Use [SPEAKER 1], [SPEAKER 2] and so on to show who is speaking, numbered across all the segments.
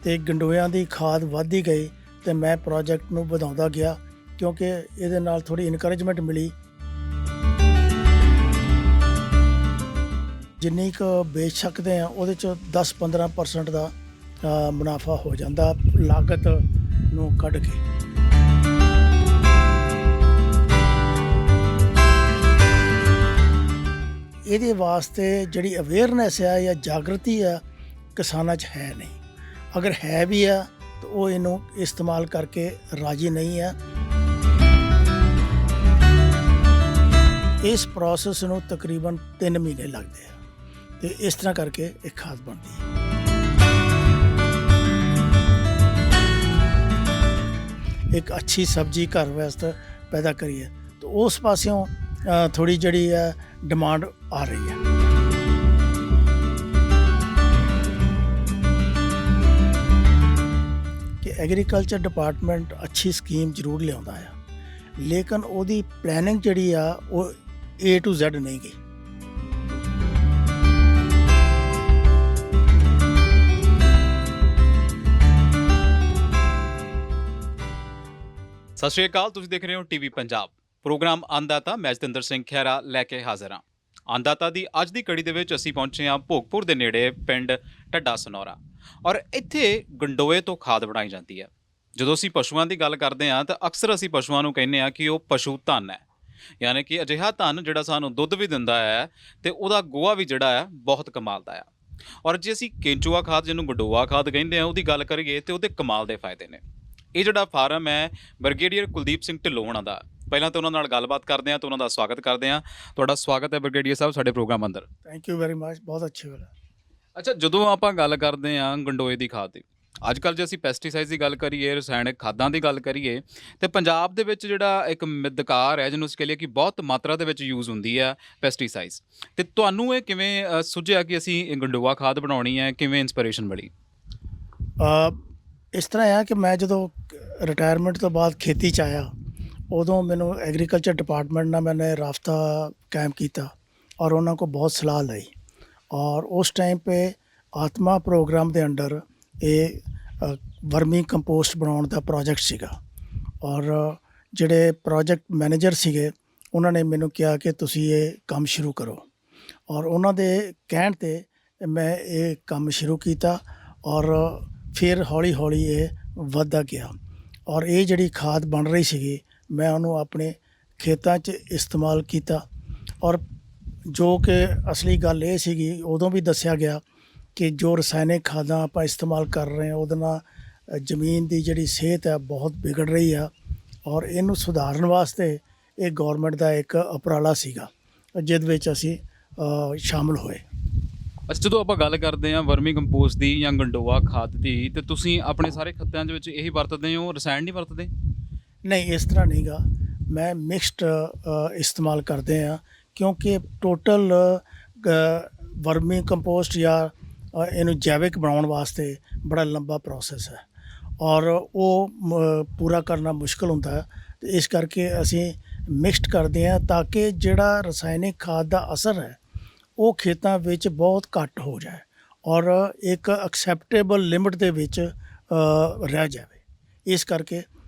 [SPEAKER 1] ਤੇ ਗੰਡੋਇਆਂ ਦੀ ਖਾਦ ਵੱਧਦੀ ਗਈ ਤੇ ਮੈਂ ਪ੍ਰੋਜੈਕਟ ਨੂੰ ਵਧਾਉਂਦਾ ਗਿਆ ਕਿਉਂਕਿ ਇਹਦੇ ਨਾਲ ਥੋੜ੍ਹੀ ਇਨਕਰੇਜਮੈਂਟ ਮਿਲੀ। ਜਿੰਨੀ ਕੁ ਵੇਚ ਸਕਦੇ ਆ ਉਹਦੇ 'ਚ 10-15% ਦਾ ਮੁਨਾਫਾ ਹੋ ਜਾਂਦਾ ਲਾਗਤ ਨੂੰ ਕੱਢ ਕੇ। ਇਹਦੇ ਵਾਸਤੇ ਜਿਹੜੀ ਅਵੇਅਰਨੈਸ ਆ ਜਾਂ ਜਾਗਰਤੀ ਆ ਕਿਸਾਨਾਂ 'ਚ ਹੈ ਨਹੀਂ। ਅਗਰ ਹੈ ਵੀ ਆ ਤਾਂ ਉਹ ਇਹਨੂੰ ਇਸਤੇਮਾਲ ਕਰਕੇ ਰਾਜੀ ਨਹੀਂ ਆ। ਇਸ ਪ੍ਰੋਸੈਸ ਨੂੰ ਤਕਰੀਬਨ 3 ਮਹੀਨੇ ਲੱਗਦੇ ਆ ਤੇ ਇਸ ਤਰ੍ਹਾਂ ਕਰਕੇ ਇਹ ਖਾਦ ਬਣਦੀ ਹੈ। ਇੱਕ ਅੱਛੀ ਸਬਜ਼ੀ ਘਰ ਵਾਸਤੇ ਪੈਦਾ ਕਰੀਏ ਤਾਂ ਉਸ ਪਾਸਿਓਂ ਥੋੜ੍ਹੀ ਜਿਹੜੀ ਹੈ ਡਿਮਾਂਡ ਆ ਰਹੀ ਹੈ। ਕਿ ਐਗਰੀਕਲਚਰ ਡਿਪਾਰਟਮੈਂਟ ਅੱਛੀ ਸਕੀਮ ਜ਼ਰੂਰ ਲਿਆਉਂਦਾ ਆ, ਲੇਕਿਨ ਉਹਦੀ ਪਲੈਨਿੰਗ ਜਿਹੜੀ ਆ ਉਹ A to Z ਨਹੀਂ ਗਈ।
[SPEAKER 2] ਸਤਿ ਸ਼੍ਰੀ ਅਕਾਲ, ਤੁਸੀਂ ਦੇਖ ਰਹੇ ਹੋ ਟੀਵੀ ਪੰਜਾਬ। ਪ੍ਰੋਗਰਾਮ ਅੰਨਦਾਤਾ ਮੈਂ ਜਤਿੰਦਰ ਸਿੰਘ ਖਹਿਰਾ ਲੈ ਕੇ ਹਾਜ਼ਰ ਹਾਂ। ਅੰਨਦਾਤਾ ਦੀ ਅੱਜ ਦੀ ਕੜੀ ਦੇ ਵਿੱਚ ਅਸੀਂ ਪਹੁੰਚੇ ਹਾਂ ਭੋਗਪੁਰ ਦੇ ਨੇੜੇ ਪਿੰਡ ਢੱਡਾ ਸਨੌਰਾ, ਔਰ ਇੱਥੇ ਗੰਡੋਏ ਤੋਂ ਖਾਦ ਬਣਾਈ ਜਾਂਦੀ ਹੈ। ਜਦੋਂ ਅਸੀਂ ਪਸ਼ੂਆਂ ਦੀ ਗੱਲ ਕਰਦੇ ਹਾਂ ਤਾਂ ਅਕਸਰ ਅਸੀਂ ਪਸ਼ੂਆਂ ਨੂੰ ਕਹਿੰਦੇ ਹਾਂ ਕਿ ਉਹ ਪਸ਼ੂ ਧਨ ਹੈ, ਯਾਨੀ ਕਿ ਅਜਿਹਾ ਧਨ ਜਿਹੜਾ ਸਾਨੂੰ ਦੁੱਧ ਵੀ ਦਿੰਦਾ ਹੈ ਤੇ ਉਹਦਾ ਗੋਹਾ ਵੀ ਜਿਹੜਾ ਹੈ ਬਹੁਤ ਕਮਾਲ ਦਾ ਆ। ਔਰ ਜੇ ਅਸੀਂ ਕੇਂਚੂਆ ਖਾਦ, ਜਿਹਨੂੰ ਗੰਡੋਆ ਖਾਦ ਕਹਿੰਦੇ ਆ, ਉਹਦੀ ਗੱਲ ਕਰੀਏ ਤੇ ਉਹਦੇ ਕਮਾਲ ਦੇ ਫਾਇਦੇ ਨੇ। ਇਹ ਜਿਹੜਾ ਫਾਰਮ ਹੈ ਬ੍ਰਿਗੇਡੀਅਰ ਕੁਲਦੀਪ ਸਿੰਘ ਢਿੱਲੋਂ ਹੋਣਾ ਦਾ, ਪਹਿਲਾਂ ਤਾਂ ਉਹਨਾਂ ਨਾਲ ਗੱਲਬਾਤ ਕਰਦੇ ਹਾਂ ਤੇ ਉਹਨਾਂ ਦਾ ਸਵਾਗਤ ਕਰਦੇ ਹਾਂ। ਤੁਹਾਡਾ ਸਵਾਗਤ ਹੈ ਬ੍ਰਿਗੇਡੀਅਰ ਸਾਹਿਬ ਸਾਡੇ ਪ੍ਰੋਗਰਾਮ ਅੰਦਰ।
[SPEAKER 1] ਥੈਂਕ ਯੂ ਵੈਰੀ ਮਚ, ਬਹੁਤ ਅੱਛੀ ਗੱਲ ਹੈ।
[SPEAKER 2] ਅੱਛਾ, ਜਦੋਂ ਆਪਾਂ ਗੱਲ ਕਰਦੇ ਹਾਂ ਗੰਡੋਏ ਦੀ ਖਾਦ ਦੀ, ਅੱਜ ਕੱਲ੍ਹ ਜੇ ਅਸੀਂ ਪੈਸਟੀਸਾਈਡ ਦੀ ਗੱਲ ਕਰੀਏ, ਰਸਾਇਣਿਕ ਖਾਦਾਂ ਦੀ ਗੱਲ ਕਰੀਏ, ਤੇ ਪੰਜਾਬ ਦੇ ਵਿੱਚ ਜਿਹੜਾ ਇੱਕ ਮਿੱਦਕਾਰ ਹੈ ਜਿਹਨੂੰ ਅਸੀਂ ਕਹੀਏ ਕਿ ਬਹੁਤ ਮਾਤਰਾ ਦੇ ਵਿੱਚ ਯੂਜ਼ ਹੁੰਦੀ ਹੈ ਪੈਸਟੀਸਾਈਡਸ, ਤੇ ਤੁਹਾਨੂੰ ਇਹ ਕਿਵੇਂ ਸੁਝਿਆ ਕਿ ਅਸੀਂ ਗੰਡੋਆ ਖਾਦ ਬਣਾਉਣੀ ਹੈ? ਕਿਵੇਂ ਇੰਸਪੀਰੇਸ਼ਨ ਮਿਲੀ?
[SPEAKER 1] ਇਸ ਤਰ੍ਹਾਂ ਆ ਕਿ ਮੈਂ ਜਦੋਂ ਰਿਟਾਇਰਮੈਂਟ ਤੋਂ ਬਾਅਦ ਖੇਤੀ 'ਚ ਆਇਆ, ਉਦੋਂ ਮੈਨੂੰ ਐਗਰੀਕਲਚਰ ਡਿਪਾਰਟਮੈਂਟ ਨਾਲ ਮੈਨੇ ਰਾਬਤਾ ਕਾਇਮ ਕੀਤਾ ਔਰ ਉਹਨਾਂ ਕੋਲ ਬਹੁਤ ਸਲਾਹ ਲਈ। ਔਰ ਉਸ ਟਾਈਮ 'ਤੇ ਆਤਮਾ ਪ੍ਰੋਗਰਾਮ ਦੇ ਅੰਡਰ ਇਹ ਵਰਮੀ ਕੰਪੋਸਟ ਬਣਾਉਣ ਦਾ ਪ੍ਰੋਜੈਕਟ ਸੀਗਾ। ਔਰ ਜਿਹੜੇ ਪ੍ਰੋਜੈਕਟ ਮੈਨੇਜਰ ਸੀਗੇ ਉਹਨਾਂ ਨੇ ਮੈਨੂੰ ਕਿਹਾ ਕਿ ਤੁਸੀਂ ਇਹ ਕੰਮ ਸ਼ੁਰੂ ਕਰੋ, ਔਰ ਉਹਨਾਂ ਦੇ ਕਹਿਣ 'ਤੇ ਮੈਂ ਇਹ ਕੰਮ ਸ਼ੁਰੂ ਕੀਤਾ ਔਰ ਫਿਰ ਹੌਲੀ ਹੌਲੀ ਇਹ ਵੱਧਦਾ ਗਿਆ। ਔਰ ਇਹ ਜਿਹੜੀ ਖਾਦ ਬਣ ਰਹੀ ਸੀਗੀ ਮੈਂ ਉਹਨੂੰ ਆਪਣੇ ਖੇਤਾਂ 'ਚ ਇਸਤੇਮਾਲ ਕੀਤਾ। ਔਰ ਜੋ ਕਿ ਅਸਲੀ ਗੱਲ ਇਹ ਸੀਗੀ, ਉਦੋਂ ਵੀ ਦੱਸਿਆ ਗਿਆ ਕਿ ਜੋ ਰਸਾਇਣਿਕ ਖਾਦਾਂ ਆਪਾਂ ਇਸਤੇਮਾਲ ਕਰ ਰਹੇ ਹਾਂ ਉਹਦੇ ਨਾਲ ਜ਼ਮੀਨ ਦੀ ਜਿਹੜੀ ਸਿਹਤ ਹੈ ਬਹੁਤ ਵਿਗੜ ਰਹੀ ਆ, ਔਰ ਇਹਨੂੰ ਸੁਧਾਰਨ ਵਾਸਤੇ ਇਹ ਗੌਰਮੈਂਟ ਦਾ ਇੱਕ ਉਪਰਾਲਾ ਸੀਗਾ ਜਿਹਦੇ ਵਿੱਚ ਅਸੀਂ ਸ਼ਾਮਲ ਹੋਏ।
[SPEAKER 2] ਅੱਛਾ, ਜਦੋਂ ਆਪਾਂ ਗੱਲ ਕਰਦੇ ਹਾਂ ਵਰਮੀ ਕੰਪੋਸਟ ਦੀ ਜਾਂ ਗੰਡੋਆ ਖਾਦ ਦੀ, ਤੇ ਤੁਸੀਂ ਆਪਣੇ ਸਾਰੇ ਖੱਤਿਆਂ ਦੇ ਵਿੱਚ ਇਹੀ ਵਰਤਦੇ ਹੋ, ਰਸਾਇਣ ਨਹੀਂ ਵਰਤਦੇ?
[SPEAKER 1] ਨਹੀਂ, ਇਸ ਤਰ੍ਹਾਂ ਨਹੀਂ ਗਾ, ਮੈਂ ਮਿਕਸਡ ਇਸਤੇਮਾਲ ਕਰਦੇ ਹਾਂ ਕਿਉਂਕਿ ਟੋਟਲ ਵਰਮੀ ਕੰਪੋਸਟ ਜਾਂ ਇਹਨੂੰ ਜੈਵਿਕ ਬਣਾਉਣ ਵਾਸਤੇ ਬੜਾ ਲੰਬਾ ਪ੍ਰੋਸੈਸ ਹੈ ਔਰ ਉਹ ਪੂਰਾ ਕਰਨਾ ਮੁਸ਼ਕਿਲ ਹੁੰਦਾ ਹੈ। ਅਤੇ ਇਸ ਕਰਕੇ ਅਸੀਂ ਮਿਕਸਡ ਕਰਦੇ ਹਾਂ ਤਾਂ ਕਿ ਜਿਹੜਾ ਰਸਾਇਣਿਕ ਖਾਦ ਦਾ ਅਸਰ ਹੈ ਉਹ ਖੇਤਾਂ ਵਿੱਚ ਬਹੁਤ ਘੱਟ ਹੋ ਜਾਏ ਔਰ ਇੱਕ ਐਕਸੈਪਟੇਬਲ ਲਿਮਿਟ ਦੇ ਵਿੱਚ ਰਹਿ ਜਾਵੇ। ਇਸ ਕਰਕੇ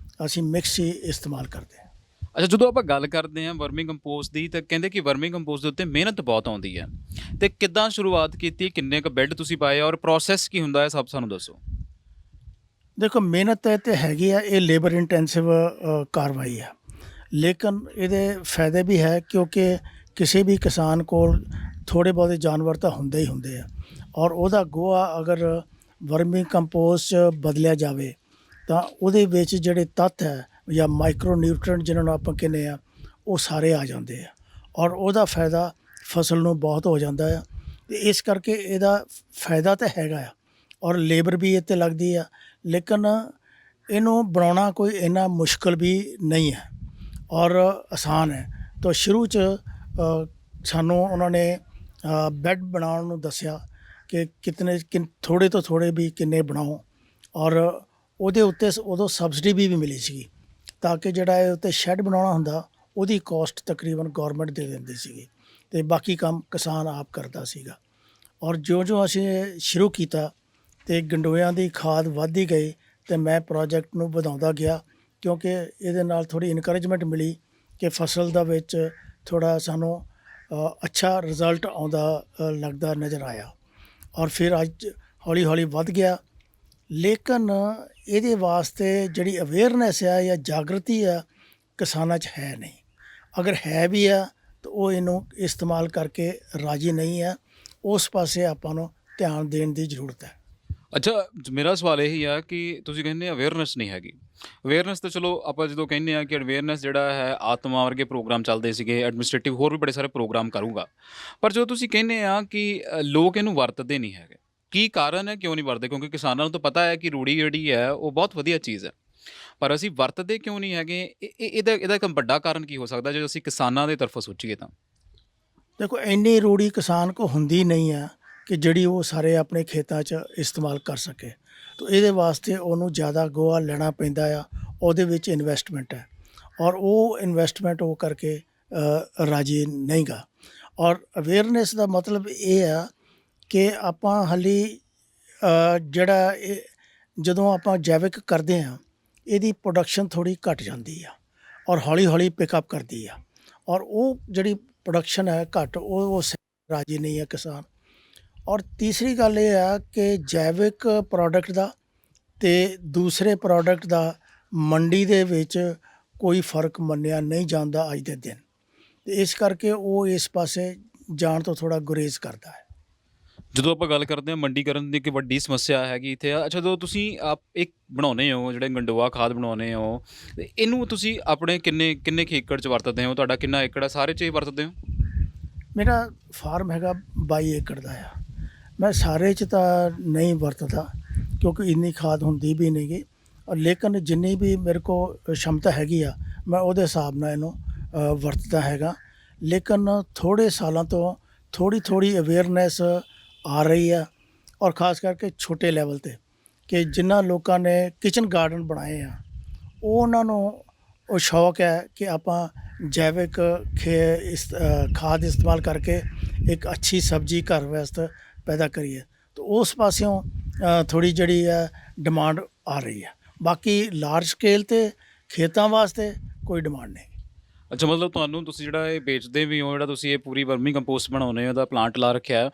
[SPEAKER 1] ਅਸੀਂ ਮਿਕਸ ਹੀ ਇਸਤੇਮਾਲ ਕਰਦੇ ਹਾਂ।
[SPEAKER 2] ਅੱਛਾ, ਜਦੋਂ ਆਪਾਂ ਗੱਲ ਕਰਦੇ ਹਾਂ ਵਰਮੀ ਕੰਪੋਸਟ ਦੀ, ਤਾਂ ਕਹਿੰਦੇ ਕਿ ਵਰਮੀ ਕੰਪੋਸਟ ਦੇ ਉੱਤੇ ਮਿਹਨਤ ਬਹੁਤ ਆਉਂਦੀ ਹੈ, ਅਤੇ ਕਿੱਦਾਂ ਸ਼ੁਰੂਆਤ ਕੀਤੀ, ਕਿੰਨੇ ਕੁ ਬੈੱਡ ਤੁਸੀਂ ਪਾਏ ਔਰ ਪ੍ਰੋਸੈਸ ਕੀ ਹੁੰਦਾ ਹੈ, ਸਭ ਸਾਨੂੰ ਦੱਸੋ।
[SPEAKER 1] ਦੇਖੋ, ਮਿਹਨਤ ਤਾਂ ਹੈਗੀ ਆ, ਇਹ ਲੇਬਰ ਇੰਟੈਂਸਿਵ ਕਾਰਵਾਈ ਆ, ਲੇਕਿਨ ਇਹਦੇ ਫਾਇਦੇ ਵੀ ਹੈ ਕਿਉਂਕਿ ਕਿਸੇ ਵੀ ਕਿਸਾਨ ਕੋਲ ਥੋੜ੍ਹੇ ਬਹੁਤੇ ਜਾਨਵਰ ਤਾਂ ਹੁੰਦੇ ਹੀ ਹੁੰਦੇ ਆ, ਔਰ ਉਹਦਾ ਗੋਹਾ ਅਗਰ ਵਰਮੀ ਕੰਪੋਸਟ 'ਚ ਬਦਲਿਆ ਜਾਵੇ ਤਾਂ ਉਹਦੇ ਵਿੱਚ ਜਿਹੜੇ ਤੱਤ ਹੈ ਜਾਂ ਮਾਈਕਰੋ ਨਿਊਟ੍ਰੀਐਂਟ ਜਿਹਨਾਂ ਨੂੰ ਆਪਾਂ ਕਹਿੰਦੇ ਆ, ਉਹ ਸਾਰੇ ਆ ਜਾਂਦੇ ਆ ਔਰ ਉਹਦਾ ਫਾਇਦਾ ਫਸਲ ਨੂੰ ਬਹੁਤ ਹੋ ਜਾਂਦਾ ਆ। ਅਤੇ ਇਸ ਕਰਕੇ ਇਹਦਾ ਫਾਇਦਾ ਤਾਂ ਹੈਗਾ ਆ ਔਰ ਲੇਬਰ ਵੀ ਇਹ 'ਤੇ ਲੱਗਦੀ ਆ, ਲੇਕਿਨ ਇਹਨੂੰ ਬਣਾਉਣਾ ਕੋਈ ਇੰਨਾ ਮੁਸ਼ਕਿਲ ਵੀ ਨਹੀਂ ਹੈ ਔਰ ਆਸਾਨ ਹੈ। ਤਾਂ ਸ਼ੁਰੂ 'ਚ ਸਾਨੂੰ ਉਹਨਾਂ ਨੇ ਬੈੱਡ ਬਣਾਉਣ ਨੂੰ ਦੱਸਿਆ ਕਿ ਥੋੜ੍ਹੇ ਤੋਂ ਥੋੜ੍ਹੇ ਵੀ ਕਿੰਨੇ ਬਣਾਓ, ਔਰ ਉਹਦੇ ਉੱਤੇ ਉਦੋਂ ਸਬਸਿਡੀ ਵੀ ਮਿਲੀ ਸੀਗੀ ਤਾਂ ਕਿ ਜਿਹੜਾ ਇਹ ਉੱਤੇ ਸ਼ੈੱਡ ਬਣਾਉਣਾ ਹੁੰਦਾ ਉਹਦੀ ਕੋਸਟ ਤਕਰੀਬਨ ਗੌਰਮੈਂਟ ਦੇ ਦਿੰਦੀ ਸੀਗੀ ਅਤੇ ਬਾਕੀ ਕੰਮ ਕਿਸਾਨ ਆਪ ਕਰਦਾ ਸੀਗਾ। ਔਰ ਜਿਉਂ ਜਿਉਂ ਅਸੀਂ ਸ਼ੁਰੂ ਕੀਤਾ ਤੇ ਗੰਡੋਇਆਂ ਦੀ ਖਾਦ ਵੱਧਦੀ ਗਈ ਤੇ ਮੈਂ ਪ੍ਰੋਜੈਕਟ ਨੂੰ ਵਧਾਉਂਦਾ ਗਿਆ, ਕਿਉਂਕਿ ਇਹਦੇ ਨਾਲ ਥੋੜ੍ਹੀ ਇਨਕਰੇਜਮੈਂਟ ਮਿਲੀ ਕਿ ਫਸਲ ਦਾ ਵਿੱਚ ਥੋੜ੍ਹਾ ਸਾਨੂੰ ਅੱਛਾ ਰਿਜ਼ਲਟ ਆਉਂਦਾ ਲੱਗਦਾ ਨਜ਼ਰ ਆਇਆ। ਔਰ ਫਿਰ ਅੱਜ ਹੌਲੀ ਹੌਲੀ ਵੱਧ ਗਿਆ। ਲੇਕਿਨ ਇਹਦੇ ਵਾਸਤੇ ਜਿਹੜੀ ਅਵੇਅਰਨੈਸ ਆ ਜਾਂ ਜਾਗਰਤੀ ਆ ਕਿਸਾਨਾਂ 'ਚ ਹੈ ਨਹੀਂ। ਅਗਰ ਹੈ ਵੀ ਆ ਤਾਂ ਉਹ ਇਹਨੂੰ ਇਸਤੇਮਾਲ ਕਰਕੇ ਰਾਜੀ ਨਹੀਂ ਆ। ਉਸ ਪਾਸੇ ਆਪਾਂ ਨੂੰ ਧਿਆਨ ਦੇਣ ਦੀ ਜ਼ਰੂਰਤ ਹੈ।
[SPEAKER 2] ਅੱਛਾ, ਮੇਰਾ ਸਵਾਲ ਇਹੀ ਆ ਕਿ ਤੁਸੀਂ ਕਹਿੰਦੇ ਅਵੇਅਰਨੈਸ ਨਹੀਂ ਹੈਗੀ। ਅਵੇਅਰਨੈਸ ਤਾਂ ਚਲੋ ਆਪਾਂ ਜਦੋਂ ਕਹਿੰਦੇ ਆ ਕਿ ਅਵੇਅਰਨੈਸ ਜਿਹੜਾ ਹੈ ਆਤਮਾ ਵਰਗੇ ਪ੍ਰੋਗਰਾਮ ਚੱਲਦੇ ਸੀਗੇ, ਐਡਮਿਨਿਸਟ੍ਰੇਟਿਵ ਹੋਰ ਵੀ ਬੜੇ ਸਾਰੇ ਪ੍ਰੋਗਰਾਮ ਕਰੂੰਗਾ। ਪਰ ਜਦੋਂ ਤੁਸੀਂ ਕਹਿੰਦੇ ਆ ਕਿ ਲੋਕ ਇਹਨੂੰ ਵਰਤਦੇ ਨਹੀਂ ਹੈਗੇ, ਕੀ ਕਾਰਨ ਹੈ ਕਿਉਂ ਨਹੀਂ ਵਰਤਦੇ? ਕਿਉਂਕਿ ਕਿਸਾਨਾਂ ਨੂੰ ਤਾਂ ਪਤਾ ਹੈ ਕਿ ਰੂੜੀ ਜਿਹੜੀ ਹੈ ਉਹ ਬਹੁਤ ਵਧੀਆ ਚੀਜ਼ ਹੈ, ਪਰ ਅਸੀਂ ਵਰਤਦੇ ਕਿਉਂ ਨਹੀਂ ਹੈਗੇ? ਇਹਦਾ ਇੱਕ ਵੱਡਾ ਕਾਰਨ ਕੀ ਹੋ ਸਕਦਾ ਜੇ ਅਸੀਂ ਕਿਸਾਨਾਂ ਦੇ ਤਰਫੋਂ ਸੋਚੀਏ ਤਾਂ?
[SPEAKER 1] ਦੇਖੋ, ਇੰਨੀ ਰੂੜੀ ਕਿਸਾਨ ਕੋ ਹੁੰਦੀ ਨਹੀਂ ਆ ਕਿ ਜਿਹੜੀ ਉਹ ਸਾਰੇ ਆਪਣੇ ਖੇਤਾਂ 'ਚ ਇਸਤੇਮਾਲ ਕਰ ਸਕੇ। ਤਾਂ ਇਹਦੇ ਵਾਸਤੇ ਉਹਨੂੰ ਜ਼ਿਆਦਾ ਗੋਹਾ ਲੈਣਾ ਪੈਂਦਾ ਆ, ਉਹਦੇ ਵਿੱਚ ਇਨਵੈਸਟਮੈਂਟ ਹੈ ਔਰ ਉਹ ਇਨਵੈਸਟਮੈਂਟ ਉਹ ਕਰਕੇ ਰਾਜੀ ਨਹੀਂ ਗਾ। ਔਰ ਅਵੇਅਰਨੈਸ ਦਾ ਮਤਲਬ ਇਹ ਆ ਕਿ ਆਪਾਂ ਹਾਲੀ ਜਿਹੜਾ ਇਹ ਜਦੋਂ ਆਪਾਂ ਜੈਵਿਕ ਕਰਦੇ ਹਾਂ ਇਹਦੀ ਪ੍ਰੋਡਕਸ਼ਨ ਥੋੜ੍ਹੀ ਘੱਟ ਜਾਂਦੀ ਆ ਔਰ ਹੌਲੀ ਹੌਲੀ ਪਿਕਅਪ ਕਰਦੀ ਆ। ਔਰ ਉਹ ਜਿਹੜੀ ਪ੍ਰੋਡਕਸ਼ਨ ਹੈ ਘੱਟ, ਉਹ ਰਾਜੀ ਨਹੀਂ ਹੈ ਕਿਸਾਨ। ਔਰ ਤੀਸਰੀ ਗੱਲ ਇਹ ਆ ਕਿ ਜੈਵਿਕ ਪ੍ਰੋਡਕਟ ਦਾ ਅਤੇ ਦੂਸਰੇ ਪ੍ਰੋਡਕਟ ਦਾ ਮੰਡੀ ਦੇ ਵਿੱਚ ਕੋਈ ਫ਼ਰਕ ਮੰਨਿਆ ਨਹੀਂ ਜਾਂਦਾ ਅੱਜ ਦੇ ਦਿਨ। ਅਤੇ ਇਸ ਕਰਕੇ ਉਹ ਇਸ ਪਾਸੇ ਜਾਣ ਤੋਂ ਥੋੜ੍ਹਾ ਗੁਰੇਜ਼ ਕਰਦਾ ਹੈ।
[SPEAKER 2] ਜਦੋਂ ਆਪਾਂ ਗੱਲ ਕਰਦੇ ਹਾਂ ਮੰਡੀਕਰਨ ਦੀ, ਇੱਕ ਵੱਡੀ ਸਮੱਸਿਆ ਹੈਗੀ ਇੱਥੇ ਆ। ਅੱਛਾ, ਜਦੋਂ ਤੁਸੀਂ ਇੱਕ ਬਣਾਉਂਦੇ ਹੋ, ਜਿਹੜੇ ਗੰਡੋਆ ਖਾਦ ਬਣਾਉਂਦੇ ਹੋ, ਤੇ ਇਹਨੂੰ ਤੁਸੀਂ ਆਪਣੇ ਕਿੰਨੇ ਕਿੰਨੇ ਕੁ ਏਕੜ 'ਚ ਵਰਤਦੇ ਹੋ? ਤੁਹਾਡਾ ਕਿੰਨਾ ਏਕੜ ਆ? ਸਾਰੇ 'ਚ ਹੀ ਵਰਤਦੇ ਹੋ?
[SPEAKER 1] ਮੇਰਾ ਫਾਰਮ ਹੈਗਾ 22 ਏਕੜ ਦਾ ਆ। ਮੈਂ ਸਾਰੇ 'ਚ ਤਾਂ ਨਹੀਂ ਵਰਤਦਾ ਕਿਉਂਕਿ ਇੰਨੀ ਖਾਦ ਹੁੰਦੀ ਵੀ ਨਹੀਂ ਗੀ। ਲੇਕਿਨ ਜਿੰਨੀ ਵੀ ਮੇਰੇ ਕੋਲ ਸ਼ਮਤਾ ਹੈਗੀ ਆ ਮੈਂ ਉਹਦੇ ਹਿਸਾਬ ਨਾਲ ਇਹਨੂੰ ਵਰਤਦਾ ਹੈਗਾ। ਲੇਕਿਨ ਥੋੜ੍ਹੇ ਸਾਲਾਂ ਤੋਂ ਥੋੜ੍ਹੀ ਥੋੜ੍ਹੀ ਅਵੇਅਰਨੈਸ ਆ ਰਹੀ ਆ ਔਰ ਖ਼ਾਸ ਕਰਕੇ ਛੋਟੇ ਲੈਵਲ 'ਤੇ, ਕਿ ਜਿਨ੍ਹਾਂ ਲੋਕਾਂ ਨੇ ਕਿਚਨ ਗਾਰਡਨ ਬਣਾਏ ਆ ਉਹਨਾਂ ਨੂੰ ਉਹ ਸ਼ੌਕ ਹੈ ਕਿ ਆਪਾਂ ਜੈਵਿਕ ਖਾਦ ਇਸਤੇਮਾਲ ਕਰਕੇ ਇੱਕ ਅੱਛੀ ਸਬਜ਼ੀ ਘਰ ਵਾਸਤੇ ਪੈਦਾ ਕਰੀਏ। ਤਾਂ ਉਸ ਪਾਸਿਓਂ ਥੋੜ੍ਹੀ ਜਿਹੜੀ ਹੈ ਡਿਮਾਂਡ ਆ ਰਹੀ ਹੈ। ਬਾਕੀ ਲਾਰਜ ਸਕੇਲ 'ਤੇ ਖੇਤਾਂ ਵਾਸਤੇ ਕੋਈ ਡਿਮਾਂਡ ਨਹੀਂ।
[SPEAKER 2] ਅੱਛਾ, ਮਤਲਬ ਤੁਹਾਨੂੰ, ਤੁਸੀਂ ਜਿਹੜਾ ਇਹ ਵੇਚਦੇ ਵੀ ਹੋ, ਜਿਹੜਾ ਤੁਸੀਂ ਇਹ ਪੂਰੀ ਵਰਮੀ ਕੰਪੋਸਟ ਬਣਾਉਂਦੇ ਹੋ, ਉਹਦਾ ਪਲਾਂਟ ਲਾ ਰੱਖਿਆ ਹੈ।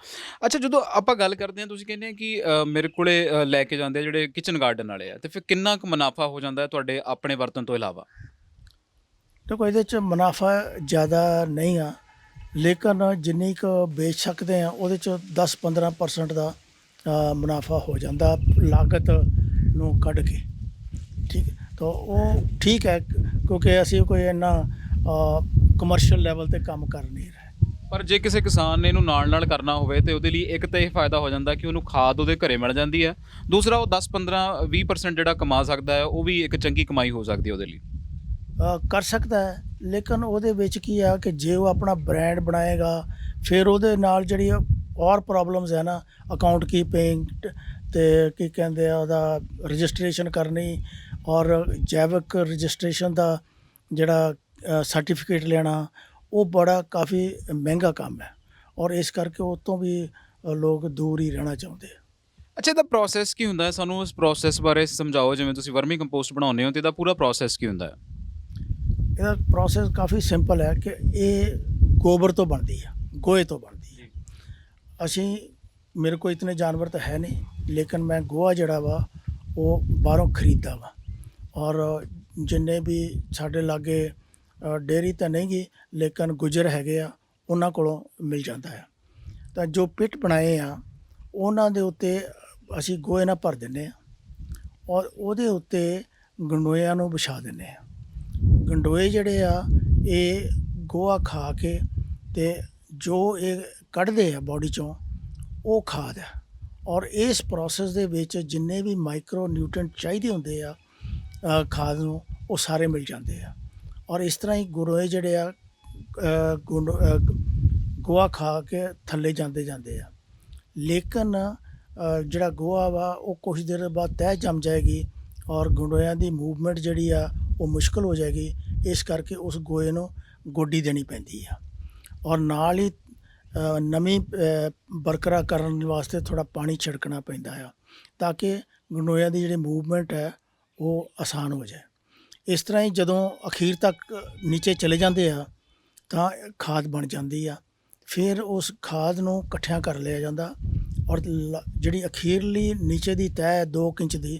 [SPEAKER 2] ਅੱਛਾ, ਜਦੋਂ ਆਪਾਂ ਗੱਲ ਕਰਦੇ ਹਾਂ, ਤੁਸੀਂ ਕਹਿੰਦੇ ਆ ਕਿ ਮੇਰੇ ਕੋਲੇ ਲੈ ਕੇ ਜਾਂਦੇ ਆ ਜਿਹੜੇ ਕਿਚਨ ਗਾਰਡਨ ਵਾਲੇ ਆ, ਅਤੇ ਫਿਰ ਕਿੰਨਾ ਕੁ ਮੁਨਾਫਾ ਹੋ ਜਾਂਦਾ ਹੈ ਤੁਹਾਡੇ ਆਪਣੇ ਵਰਤਣ ਤੋਂ ਇਲਾਵਾ?
[SPEAKER 1] ਦੇਖੋ, ਇਹਦੇ 'ਚ ਮੁਨਾਫਾ ਜ਼ਿਆਦਾ ਨਹੀਂ ਆ, ਲੇਕਿਨ ਜਿੰਨੀ ਕੁ ਵੇਚ ਸਕਦੇ ਆ ਉਹਦੇ 'ਚ 10-15% ਦਾ ਮੁਨਾਫਾ ਹੋ ਜਾਂਦਾ ਲਾਗਤ ਨੂੰ ਕੱਢ ਕੇ। ਠੀਕ ਹੈ, ਤਾਂ ਉਹ ਠੀਕ ਹੈ ਕਿਉਂਕਿ ਅਸੀਂ ਕੋਈ ਇੰਨਾ ਕਮਰਸ਼ੀਅਲ ਲੈਵਲ 'ਤੇ ਕੰਮ ਕਰ ਨਹੀਂ ਰਹੇ।
[SPEAKER 2] ਪਰ ਜੇ ਕਿਸੇ ਕਿਸਾਨ ਨੇ ਇਹਨੂੰ ਨਾਲ ਨਾਲ ਕਰਨਾ ਹੋਵੇ ਤਾਂ ਉਹਦੇ ਲਈ ਇੱਕ ਤਾਂ ਇਹ ਫਾਇਦਾ ਹੋ ਜਾਂਦਾ ਕਿ ਉਹਨੂੰ ਖਾਦ ਉਹਦੇ ਘਰੇ ਮਿਲ ਜਾਂਦੀ ਹੈ, ਦੂਸਰਾ ਉਹ 10-15-20% ਜਿਹੜਾ ਕਮਾ ਸਕਦਾ ਹੈ, ਉਹ ਵੀ ਇੱਕ ਚੰਗੀ ਕਮਾਈ ਹੋ ਸਕਦੀ ਹੈ ਉਹਦੇ ਲਈ।
[SPEAKER 1] ਕਰ ਸਕਦਾ ਹੈ, ਲੇਕਿਨ ਉਹਦੇ ਵਿੱਚ ਕੀ ਆ ਕਿ ਜੇ ਉਹ ਆਪਣਾ ਬ੍ਰਾਂਡ ਬਣਾਏਗਾ ਫਿਰ ਉਹਦੇ ਨਾਲ ਜਿਹੜੀ ਔਰ ਪ੍ਰੋਬਲਮਸ ਹੈ ਨਾ, ਅਕਾਊਂਟ ਕੀਪਿੰਗ ਅਤੇ ਕੀ ਕਹਿੰਦੇ ਆ ਉਹਦਾ ਰਜਿਸਟ੍ਰੇਸ਼ਨ ਕਰਨੀ ਔਰ ਜੈਵਿਕ ਰਜਿਸਟ੍ਰੇਸ਼ਨ ਦਾ ਜਿਹੜਾ ਸਰਟੀਫਿਕੇਟ ਲੈਣਾ, ਉਹ ਬੜਾ ਕਾਫੀ ਮਹਿੰਗਾ ਕੰਮ ਹੈ ਔਰ ਇਸ ਕਰਕੇ ਉਹ ਤੋਂ ਵੀ ਲੋਕ ਦੂਰ ਹੀ ਰਹਿਣਾ ਚਾਹੁੰਦੇ ਆ।
[SPEAKER 2] ਅੱਛਾ, ਇਹਦਾ ਪ੍ਰੋਸੈਸ ਕੀ ਹੁੰਦਾ ਹੈ? ਸਾਨੂੰ ਉਸ ਪ੍ਰੋਸੈਸ ਬਾਰੇ ਸਮਝਾਓ। ਜਿਵੇਂ ਤੁਸੀਂ ਵਰਮੀ ਕੰਪੋਸਟ ਬਣਾਉਂਦੇ ਹੋ, ਅਤੇ ਇਹਦਾ ਪੂਰਾ ਪ੍ਰੋਸੈਸ ਕੀ ਹੁੰਦਾ ਹੈ?
[SPEAKER 1] ਇਹਦਾ ਪ੍ਰੋਸੈਸ ਕਾਫੀ ਸਿੰਪਲ ਹੈ ਕਿ ਇਹ ਗੋਬਰ ਤੋਂ ਬਣਦੀ ਆ, ਗੋਹੇ ਤੋਂ ਬਣਦੀ ਹੈ। ਅਸੀਂ, ਮੇਰੇ ਕੋਲ ਇਤਨੇ ਜਾਨਵਰ ਤਾਂ ਹੈ ਨਹੀਂ, ਲੇਕਿਨ ਮੈਂ ਗੋਹਾ ਜਿਹੜਾ ਵਾ ਉਹ ਬਾਹਰੋਂ ਖਰੀਦਦਾ ਵਾ। ਔਰ ਜਿੰਨੇ ਵੀ ਸਾਡੇ ਲਾਗੇ ਡੇਅਰੀ ਤਾਂ ਨਹੀਂ ਗੀ, ਲੇਕਿਨ ਗੁੱਜਰ ਹੈਗੇ ਆ, ਉਹਨਾਂ ਕੋਲੋਂ ਮਿਲ ਜਾਂਦਾ ਆ। ਤਾਂ ਜੋ ਪਿਟ ਬਣਾਏ ਆ ਉਹਨਾਂ ਦੇ ਉੱਤੇ ਅਸੀਂ ਗੋਹੇ ਨਾਲ ਭਰ ਦਿੰਦੇ ਹਾਂ ਔਰ ਉਹਦੇ ਉੱਤੇ ਗੰਡੋਇਆਂ ਨੂੰ ਵਿਛਾ ਦਿੰਦੇ ਹਾਂ। ਗੰਡੋਏ ਜਿਹੜੇ ਆ ਇਹ ਗੋਹਾ ਖਾ ਕੇ ਅਤੇ ਜੋ ਇਹ ਕੱਢਦੇ ਆ ਬੋਡੀ 'ਚੋਂ, ਉਹ ਖਾਦ ਹੈ। ਔਰ ਇਸ ਪ੍ਰੋਸੈਸ ਦੇ ਵਿੱਚ ਜਿੰਨੇ ਵੀ ਮਾਈਕਰੋ ਨਿਊਟ੍ਰੀਐਂਟ ਚਾਹੀਦੇ ਹੁੰਦੇ ਆ ਖਾਦ ਨੂੰ, ਉਹ ਸਾਰੇ ਮਿਲ ਜਾਂਦੇ ਆ। ਔਰ ਇਸ ਤਰ੍ਹਾਂ ਹੀ ਗੰਡੋਏ ਜਿਹੜੇ ਆ ਗੋਹਾ ਖਾ ਕੇ ਥੱਲੇ ਜਾਂਦੇ ਆ। ਲੇਕਿਨ ਜਿਹੜਾ ਗੋਹਾ ਵਾ ਉਹ ਕੁਛ ਦੇਰ ਬਾਅਦ ਤਹਿ ਜੰਮ ਜਾਏਗੀ ਔਰ ਗੰਡੋਇਆਂ ਦੀ ਮੂਵਮੈਂਟ ਜਿਹੜੀ ਆ ਉਹ ਮੁਸ਼ਕਿਲ ਹੋ ਜਾਏਗੀ। ਇਸ ਕਰਕੇ ਉਸ ਗੋਹੇ ਨੂੰ ਗੋਡੀ ਦੇਣੀ ਪੈਂਦੀ ਆ ਔਰ ਨਾਲ ਹੀ ਨਮੀ ਬਰਕਰਾਰ ਕਰਨ ਵਾਸਤੇ ਥੋੜ੍ਹਾ ਪਾਣੀ ਛਿੜਕਣਾ ਪੈਂਦਾ ਆ ਤਾਂ ਕਿ ਗੰਡੋਇਆਂ ਦੀ ਜਿਹੜੀ ਮੂਵਮੈਂਟ ਹੈ ਉਹ ਆਸਾਨ ਹੋ ਜਾਏ। ਇਸ ਤਰ੍ਹਾਂ ਹੀ ਜਦੋਂ ਅਖੀਰ ਤੱਕ ਨੀਚੇ ਚਲੇ ਜਾਂਦੇ ਆ ਤਾਂ ਖਾਦ ਬਣ ਜਾਂਦੀ ਆ। ਫਿਰ ਉਸ ਖਾਦ ਨੂੰ ਇਕੱਠਿਆਂ ਕਰ ਲਿਆ ਜਾਂਦਾ ਔਰ ਜਿਹੜੀ ਅਖੀਰਲੀ ਨੀਚੇ ਦੀ ਤਹਿ 2 ਇੰਚ ਦੀ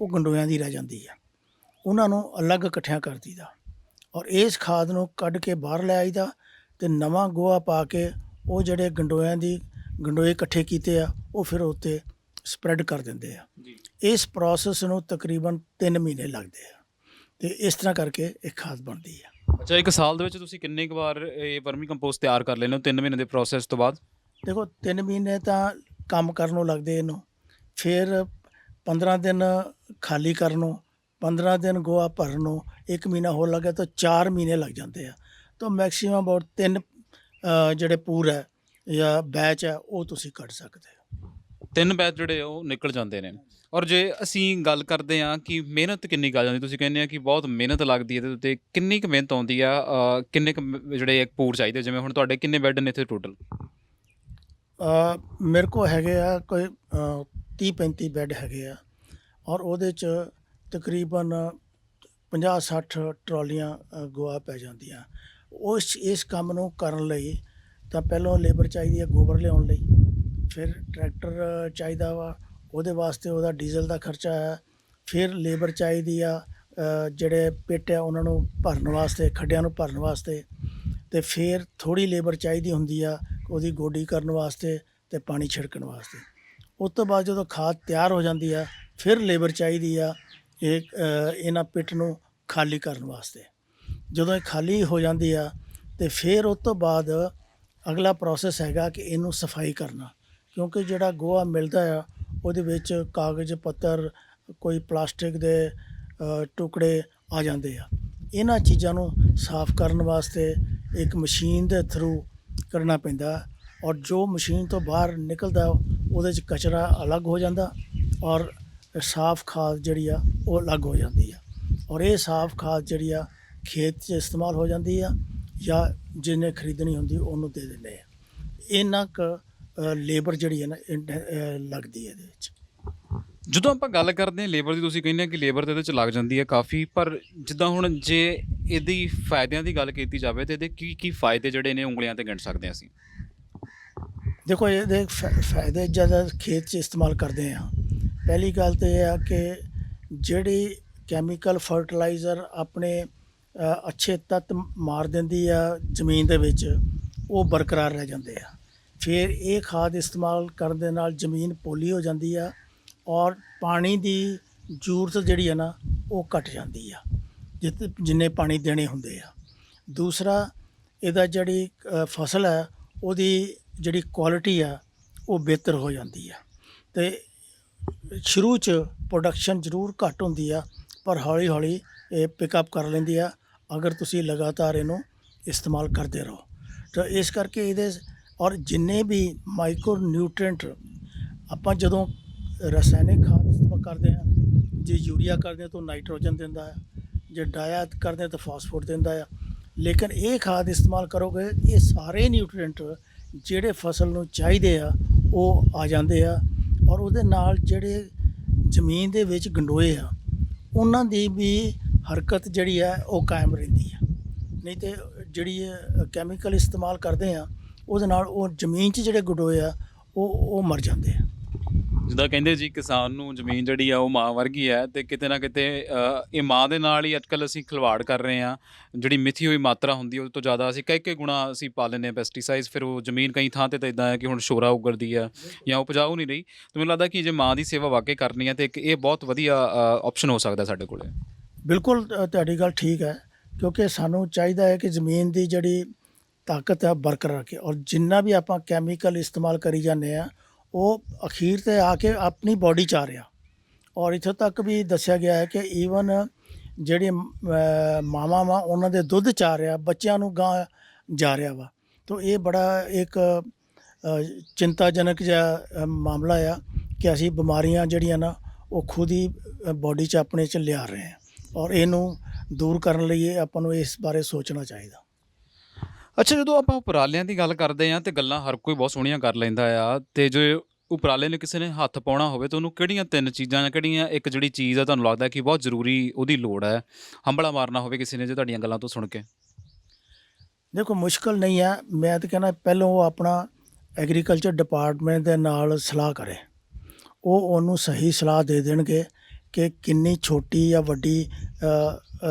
[SPEAKER 1] ਉਹ ਗੰਡੋਇਆਂ ਦੀ ਰਹਿ ਜਾਂਦੀ ਆ। ਉਹਨਾਂ ਨੂੰ ਅਲੱਗ ਇਕੱਠਿਆਂ ਕਰ ਦਈਦਾ ਔਰ ਇਸ ਖਾਦ ਨੂੰ ਕੱਢ ਕੇ ਬਾਹਰ ਲੈ ਆਈਦਾ ਅਤੇ ਨਵਾਂ ਗੋਹਾ ਪਾ ਕੇ ਉਹ ਜਿਹੜੇ ਗੰਡੋਏ ਇਕੱਠੇ ਕੀਤੇ ਆ ਉਹ ਫਿਰ ਉੱਤੇ ਸਪਰੈਡ ਕਰ ਦਿੰਦੇ ਆ। ਇਸ ਪ੍ਰੋਸੈਸ ਨੂੰ ਤਕਰੀਬਨ 3 ਮਹੀਨੇ ਲੱਗਦੇ ਆ ਅਤੇ ਇਸ ਤਰ੍ਹਾਂ ਕਰਕੇ ਇਹ ਖਾਦ ਬਣਦੀ ਆ।
[SPEAKER 2] ਅੱਛਾ, ਇੱਕ ਸਾਲ ਦੇ ਵਿੱਚ ਤੁਸੀਂ ਕਿੰਨੇ ਕੁ ਵਾਰ ਇਹ ਵਰਮੀ ਕੰਪੋਸਟ ਤਿਆਰ ਕਰ ਲੈਂਦੇ ਹੋ 3 ਮਹੀਨੇ ਦੇ ਪ੍ਰੋਸੈਸ ਤੋਂ ਬਾਅਦ?
[SPEAKER 1] ਦੇਖੋ 3 ਮਹੀਨੇ ਤਾਂ ਕੰਮ ਕਰਨ ਨੂੰ ਲੱਗਦੇ ਇਹਨੂੰ, ਫਿਰ 15 ਦਿਨ ਖਾਲੀ ਕਰਨ ਨੂੰ, 15 ਦਿਨ ਗੋਹਾ ਭਰਨ ਨੂੰ, 1 ਮਹੀਨਾ ਹੋਰ ਲੱਗਾ ਤਾਂ 4 ਮਹੀਨੇ ਲੱਗ ਜਾਂਦੇ ਆ। ਤਾਂ ਮੈਕਸੀਮਮ ਅਬਾਊਟ 3 ਜਿਹੜੇ ਪੂਰ ਹੈ ਜਾਂ ਬੈਚ ਹੈ ਉਹ ਤੁਸੀਂ ਕੱਢ ਸਕਦੇ ਹੋ।
[SPEAKER 2] 3 ਬੈਚ ਜਿਹੜੇ ਉਹ ਨਿਕਲ ਜਾਂਦੇ ਨੇ। ਔਰ ਜੇ ਅਸੀਂ ਗੱਲ ਕਰਦੇ ਹਾਂ ਕਿ ਮਿਹਨਤ ਕਿੰਨੀ ਕੁ ਆ ਜਾਂਦੀ, ਤੁਸੀਂ ਕਹਿੰਦੇ ਆ ਕਿ ਬਹੁਤ ਮਿਹਨਤ ਲੱਗਦੀ ਹੈ ਇਹਦੇ ਉੱਤੇ, ਕਿੰਨੀ ਕੁ ਮਿਹਨਤ ਆਉਂਦੀ ਆ? ਕਿੰਨੇ ਕੁ ਜਿਹੜੇ ਪੂਰ ਚਾਹੀਦੇ? ਜਿਵੇਂ ਹੁਣ ਤੁਹਾਡੇ ਕਿੰਨੇ ਬੈੱਡ ਨੇ ਇੱਥੇ ਟੋਟਲ?
[SPEAKER 1] ਮੇਰੇ ਕੋਲ ਹੈਗੇ ਆ ਕੋਈ 30-35 ਬੈੱਡ ਹੈਗੇ ਆ ਔਰ ਉਹਦੇ 'ਚ ਤਕਰੀਬਨ 50-60 ਟਰਾਲੀਆਂ ਗੋਹਾ ਪੈ ਜਾਂਦੀਆਂ। ਇਸ ਕੰਮ ਨੂੰ ਕਰਨ ਲਈ ਤਾਂ ਪਹਿਲਾਂ ਲੇਬਰ ਚਾਹੀਦੀ ਹੈ ਗੋਬਰ ਲਿਆਉਣ ਲਈ, ਫਿਰ ਟਰੈਕਟਰ ਚਾਹੀਦਾ ਵਾ, ਉਹਦੇ ਵਾਸਤੇ ਉਹਦਾ ਡੀਜ਼ਲ ਦਾ ਖਰਚਾ ਹੈ, ਫਿਰ ਲੇਬਰ ਚਾਹੀਦੀ ਆ ਜਿਹੜੇ ਪਿੱਟ ਆ ਉਹਨਾਂ ਨੂੰ ਭਰਨ ਵਾਸਤੇ, ਖੱਡਿਆਂ ਨੂੰ ਭਰਨ ਵਾਸਤੇ, ਅਤੇ ਫਿਰ ਥੋੜ੍ਹੀ ਲੇਬਰ ਚਾਹੀਦੀ ਹੁੰਦੀ ਆ ਉਹਦੀ ਗੋਡੀ ਕਰਨ ਵਾਸਤੇ ਅਤੇ ਪਾਣੀ ਛਿੜਕਣ ਵਾਸਤੇ। ਉਸ ਤੋਂ ਬਾਅਦ ਜਦੋਂ ਖਾਦ ਤਿਆਰ ਹੋ ਜਾਂਦੀ ਆ ਫਿਰ ਲੇਬਰ ਚਾਹੀਦੀ ਆ ਇਹਨਾਂ ਪਿੱਟ ਨੂੰ ਖਾਲੀ ਕਰਨ ਵਾਸਤੇ। ਜਦੋਂ ਇਹ ਖਾਲੀ ਹੋ ਜਾਂਦੀ ਆ ਅਤੇ ਫਿਰ ਉਸ ਤੋਂ ਬਾਅਦ ਅਗਲਾ ਪ੍ਰੋਸੈਸ ਹੈਗਾ ਕਿ ਇਹਨੂੰ ਸਫਾਈ ਕਰਨਾ, ਕਿਉਂਕਿ ਜਿਹੜਾ ਗੋਹਾ ਮਿਲਦਾ ਆ ਉਹਦੇ ਵਿੱਚ ਕਾਗਜ਼ ਪੱਤਰ, ਕੋਈ ਪਲਾਸਟਿਕ ਦੇ ਟੁਕੜੇ ਆ ਜਾਂਦੇ ਆ। ਇਹਨਾਂ ਚੀਜ਼ਾਂ ਨੂੰ ਸਾਫ਼ ਕਰਨ ਵਾਸਤੇ ਇੱਕ ਮਸ਼ੀਨ ਦੇ ਥਰੂ ਕਰਨਾ ਪੈਂਦਾ ਔਰ ਜੋ ਮਸ਼ੀਨ ਤੋਂ ਬਾਹਰ ਨਿਕਲਦਾ ਉਹਦੇ 'ਚ ਕਚਰਾ ਅਲੱਗ ਹੋ ਜਾਂਦਾ ਔਰ ਸਾਫ਼ ਖਾਦ ਜਿਹੜੀ ਆ ਉਹ ਅਲੱਗ ਹੋ ਜਾਂਦੀ ਆ ਔਰ ਇਹ ਸਾਫ਼ ਖਾਦ ਜਿਹੜੀ ਆ ਖੇਤ 'ਚ ਇਸਤੇਮਾਲ ਹੋ ਜਾਂਦੀ ਆ ਜਾਂ ਜਿਹਨੇ ਖਰੀਦਣੀ ਹੁੰਦੀ ਉਹਨੂੰ ਦੇ ਦਿੰਦੇ ਆ। ਇੰਨਾ ਕੁ ਲੇਬਰ ਜਿਹੜੀ ਹੈ ਨਾ ਲੱਗਦੀ ਹੈ ਇਹਦੇ ਵਿੱਚ।
[SPEAKER 2] ਜਦੋਂ ਆਪਾਂ ਗੱਲ ਕਰਦੇ ਹਾਂ ਲੇਬਰ ਦੀ, ਤੁਸੀਂ ਕਹਿੰਦੇ ਆ ਕਿ ਲੇਬਰ ਤਾਂ ਇਹਦੇ 'ਚ ਲੱਗ ਜਾਂਦੀ ਹੈ ਕਾਫੀ, ਪਰ ਜਿੱਦਾਂ ਹੁਣ ਜੇ ਇਹਦੀ ਫਾਇਦਿਆਂ ਦੀ ਗੱਲ ਕੀਤੀ ਜਾਵੇ ਤਾਂ ਇਹਦੇ ਕੀ ਫਾਇਦੇ ਜਿਹੜੇ ਨੇ ਉਂਗਲੀਆਂ 'ਤੇ ਗਿਣ ਸਕਦੇ ਹਾਂ ਅਸੀਂ?
[SPEAKER 1] ਦੇਖੋ ਇਹਦੇ ਫਾਇਦੇ ਜਦ ਖੇਤ 'ਚ ਇਸਤੇਮਾਲ ਕਰਦੇ ਹਾਂ, ਪਹਿਲੀ ਗੱਲ ਤਾਂ ਇਹ ਆ ਕਿ ਜਿਹੜੀ ਕੈਮੀਕਲ ਫਰਟੀਲਾਈਜ਼ਰ ਆਪਣੇ ਅੱਛੇ ਤੱਤ ਮਾਰ ਦਿੰਦੀ ਆ ਜ਼ਮੀਨ ਦੇ ਵਿੱਚ, ਉਹ ਬਰਕਰਾਰ ਰਹਿ ਜਾਂਦੇ ਆ। ਫਿਰ ਇਹ ਖਾਦ ਇਸਤੇਮਾਲ ਕਰਨ ਦੇ ਨਾਲ ਜ਼ਮੀਨ ਪੋਲੀ ਹੋ ਜਾਂਦੀ ਆ ਔਰ ਪਾਣੀ ਦੀ ਜ਼ਰੂਰਤ ਜਿਹੜੀ ਹੈ ਨਾ ਉਹ ਘੱਟ ਜਾਂਦੀ ਆ ਜਿੰਨੇ ਪਾਣੀ ਦੇਣੇ ਹੁੰਦੇ ਆ। ਦੂਸਰਾ, ਇਹਦਾ ਜਿਹੜੀ ਫਸਲ ਹੈ ਉਹਦੀ ਜਿਹੜੀ ਕੁਆਲਿਟੀ ਆ ਉਹ ਬਿਹਤਰ ਹੋ ਜਾਂਦੀ ਆ ਅਤੇ ਸ਼ੁਰੂ 'ਚ ਪ੍ਰੋਡਕਸ਼ਨ ਜ਼ਰੂਰ ਘੱਟ ਹੁੰਦੀ ਆ ਪਰ ਹੌਲੀ ਹੌਲੀ ਇਹ ਪਿਕਅਪ ਕਰ ਲੈਂਦੀ ਆ ਅਗਰ ਤੁਸੀਂ ਲਗਾਤਾਰ ਇਹਨੂੰ ਇਸਤੇਮਾਲ ਕਰਦੇ ਰਹੋ। ਤਾਂ ਇਸ ਕਰਕੇ ਇਹਦੇ ਔਰ ਜਿੰਨੇ ਵੀ ਮਾਈਕਰੋ ਨਿਊਟ੍ਰੀਐਂਟ ਆਪਾਂ ਜਦੋਂ ਰਸਾਇਣਿਕ ਖਾਦ ਇਸਤੇਮਾਲ ਕਰਦੇ ਹਾਂ, ਜੇ ਯੂਰੀਆ ਕਰਦੇ ਹਾਂ ਤਾਂ ਨਾਈਟ੍ਰੋਜਨ ਦਿੰਦਾ ਹੈ, ਜੇ ਡਾਇਆ ਕਰਦੇ ਹਾਂ ਤਾਂ ਫਾਸਫੋਰਸ ਦਿੰਦਾ ਆ। ਲੇਕਿਨ ਇਹ ਖਾਦ ਇਸਤੇਮਾਲ ਕਰੋਗੇ ਇਹ ਸਾਰੇ ਨਿਊਟ੍ਰੀਐਂਟ ਜਿਹੜੇ ਫਸਲ ਨੂੰ ਚਾਹੀਦੇ ਆ ਉਹ ਆ ਜਾਂਦੇ ਆ ਔਰ ਉਹਦੇ ਨਾਲ ਜਿਹੜੇ ਜ਼ਮੀਨ ਦੇ ਵਿੱਚ ਗੰਡੋਏ ਆ ਉਹਨਾਂ ਦੀ ਵੀ ਹਰਕਤ ਜਿਹੜੀ ਹੈ ਉਹ ਕਾਇਮ ਰਹਿੰਦੀ ਆ। ਨਹੀਂ ਤਾਂ ਜਿਹੜੀ ਕੈਮੀਕਲ ਇਸਤੇਮਾਲ ਕਰਦੇ ਆ ਉਹਦੇ ਨਾਲ ਉਹ ਜ਼ਮੀਨ 'ਚ ਜਿਹੜੇ ਗੰਡੋਏ ਆ ਉਹ ਮਰ ਜਾਂਦੇ ਆ।
[SPEAKER 2] ਜਿੱਦਾਂ ਕਹਿੰਦੇ ਜੀ ਕਿਸਾਨ ਨੂੰ ਜ਼ਮੀਨ ਜਿਹੜੀ ਆ ਉਹ ਮਾਂ ਵਰਗੀ ਹੈ, ਅਤੇ ਕਿਤੇ ਨਾ ਕਿਤੇ ਇਹ ਮਾਂ ਦੇ ਨਾਲ ਹੀ ਅੱਜ ਕੱਲ੍ਹ ਅਸੀਂ ਖਿਲਵਾੜ ਕਰ ਰਹੇ ਹਾਂ। ਜਿਹੜੀ ਮਿਥੀ ਹੋਈ ਮਾਤਰਾ ਹੁੰਦੀ ਉਹ ਤੋਂ ਜ਼ਿਆਦਾ ਅਸੀਂ ਕਈ ਗੁਣਾ ਅਸੀਂ ਪਾ ਲੈਂਦੇ ਹਾਂ ਪੈਸਟੀਸਾਈਡਸ, ਫਿਰ ਉਹ ਜ਼ਮੀਨ ਕਈ ਥਾਂ 'ਤੇ ਤਾਂ ਇੱਦਾਂ ਹੈ ਕਿ ਹੁਣ ਸ਼ੋਰਾ ਉਗਰਦੀ ਆ ਜਾਂ ਉਪਜਾਊ ਨਹੀਂ ਰਹੀ। ਤਾਂ ਮੈਨੂੰ ਲੱਗਦਾ ਕਿ ਜੇ ਮਾਂ ਦੀ ਸੇਵਾ ਵਾਕਈ ਕਰਨੀ ਹੈ ਤਾਂ ਇੱਕ ਇਹ ਬਹੁਤ ਵਧੀਆ ਆਪਸ਼ਨ ਹੋ ਸਕਦਾ ਸਾਡੇ ਕੋਲ।
[SPEAKER 1] ਬਿਲਕੁਲ ਤੁਹਾਡੀ ਗੱਲ ਠੀਕ ਹੈ, ਕਿਉਂਕਿ ਸਾਨੂੰ ਚਾਹੀਦਾ ਹੈ ਕਿ ਜ਼ਮੀਨ ਦੀ ਜਿਹੜੀ ਤਾਕਤ ਹੈ ਬਰਕਰਾਰ ਰੱਖੇ ਔਰ ਜਿੰਨਾ ਵੀ ਆਪਾਂ ਕੈਮੀਕਲ ਇਸਤੇਮਾਲ ਕਰੀ ਜਾਂਦੇ ਹਾਂ ਉਹ ਅਖੀਰ 'ਤੇ ਆ ਕੇ ਆਪਣੀ ਬੋਡੀ 'ਚ ਆ ਰਿਹਾ ਔਰ ਇੱਥੋਂ ਤੱਕ ਵੀ ਦੱਸਿਆ ਗਿਆ ਹੈ ਕਿ ਈਵਨ ਜਿਹੜੇ ਮਾਵਾਂ ਵਾ ਉਹਨਾਂ ਦੇ ਦੁੱਧ 'ਚ ਆ ਰਿਹਾ, ਬੱਚਿਆਂ ਨੂੰ ਗਾਂ ਜਾ ਰਿਹਾ ਵਾ। ਤਾਂ ਇਹ ਬੜਾ ਇੱਕ ਚਿੰਤਾਜਨਕ ਜਿਹਾ ਮਾਮਲਾ ਆ ਕਿ ਅਸੀਂ ਬਿਮਾਰੀਆਂ ਜਿਹੜੀਆਂ ਨਾ ਉਹ ਖੁਦ ਹੀ ਬੋਡੀ 'ਚ ਆਪਣੇ 'ਚ ਲਿਆ ਰਹੇ ਹਾਂ ਔਰ ਇਹਨੂੰ ਦੂਰ ਕਰਨ ਲਈ ਆਪਾਂ ਨੂੰ ਇਸ ਬਾਰੇ ਸੋਚਣਾ ਚਾਹੀਦਾ।
[SPEAKER 2] ਅੱਛਾ, ਜਦੋਂ ਆਪਾਂ ਉਪਰਾਲਿਆਂ ਦੀ ਗੱਲ ਕਰਦੇ ਹਾਂ ਤੇ ਗੱਲਾਂ ਹਰ ਕੋਈ ਬਹੁਤ ਸੋਹਣੀਆਂ ਕਰ ਲੈਂਦਾ ਆ ਤੇ ਜੇ ਉਪਰਾਲੇ ਨੂੰ ਕਿਸੇ ਨੇ ਹੱਥ ਪਾਉਣਾ ਹੋਵੇ ਤਾਂ ਉਹਨੂੰ ਕਿਹੜੀਆਂ 3 ਚੀਜ਼ਾਂ ਜਾਂ ਕਿਹੜੀਆਂ ਇੱਕ ਜਿਹੜੀ ਚੀਜ਼ ਆ ਤੁਹਾਨੂੰ ਲੱਗਦਾ ਕਿ ਬਹੁਤ ਜ਼ਰੂਰੀ ਉਹਦੀ ਲੋੜ ਹੈ, ਹੰਭਲਾ ਮਾਰਨਾ ਹੋਵੇ ਕਿਸੇ ਨੇ ਜੇ ਤੁਹਾਡੀਆਂ ਗੱਲਾਂ ਤੋਂ ਸੁਣ ਕੇ?
[SPEAKER 1] ਦੇਖੋ ਮੁਸ਼ਕਲ ਨਹੀਂ ਹੈ, ਮੈਂ ਤਾਂ ਕਹਿੰਦਾ ਪਹਿਲਾਂ ਉਹ ਆਪਣਾ ਐਗਰੀਕਲਚਰ ਡਿਪਾਰਟਮੈਂਟ ਦੇ ਨਾਲ ਸਲਾਹ ਕਰੇ। ਉਹ ਉਹਨੂੰ ਸਹੀ ਸਲਾਹ ਦੇ ਦੇਣਗੇ ਕਿ ਕਿੰਨੀ ਛੋਟੀ ਜਾਂ ਵੱਡੀ